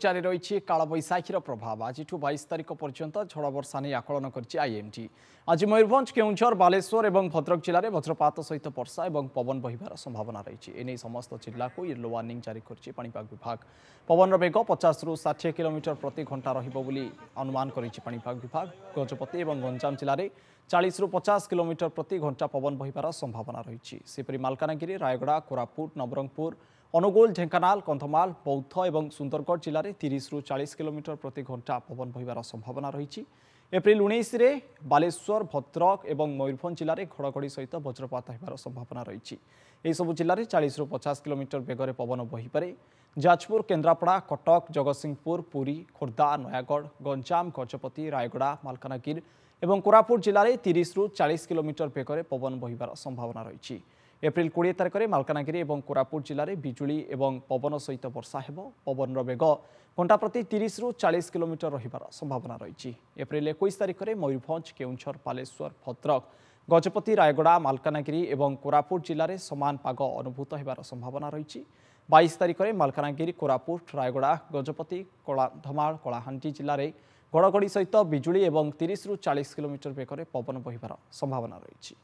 जारी रही कालबैशाखीर प्रभाव आज 22 तारिख पर्यंत झड़ वर्षा नहीं आकलन कर आईएमडी आज मयूरभंज केउंझर बालेश्वर और भद्रक जिले में वज्रपात सहित वर्षा और पवन बहिबार संभावना रही एने समस्त जिला को येलो वार्निंग जारी कर पाणीपाग विभाग पवन बेग 50 ରୁ 60 किलोमीटर प्रति घंटा अनुमान करीपाग विभाग गजपति और गंजाम जिले में 40 ରୁ 50 किलोमीटर प्रति घंटा पवन बहिबार संभावना रही सेपरी मालकानगिरी रायगड़ा कोरापुट नवरंगपुर अनुगुल ढेंकानाल कंधमाल बौद्ध और सुंदरगढ़ जिले में 30 ରୁ 40 किलोमीटर प्रति घंटा पवन बहिबार संभावना रही एप्रिल 19 रे बालेश्वर भद्रक और मयूरभंज जिले में घड़घड़ी सहित वज्रपात होबार संभावना रही यह सबु जिले में 40 ରୁ 50 किलोमीटर बेगर पवन बहिपारे जाजपुर केन्द्रापड़ा कटक जगतसिंहपुर पुरी खोर्धा नयागढ़ गंजाम गजपति रायगड़ा मालकानगिरी और कोरापुट जिले में 30 ରୁ 40 किलोमीटर बेगर पवन बहिबार संभावना रही एप्रिल 20 तारिख में मालकानगिरी और कोरापुट जिले में बिजुली और पवन सहित वर्षा हेब पवन बेग घंटा प्रति 30 ରୁ 40 किलोमीटर रहिबार संभावना रही एप्रिल 21 तारिख में मयूरभंज केउंझर बालेश्वर भद्रक गजपति रायगड़ा मालकानगिरी और कोरापुट जिले में समान पाग अनुभूत होबार संभावना रही 22 तारिख में मालकानगिरी कोरापुट रायगड़ा गजपति कंधमाल कलाहांडी जिले में घड़घड़ी सहित बिजुली और 30 ରୁ 40 किलोमीटर बेगर पवन बहिबार संभावना रही।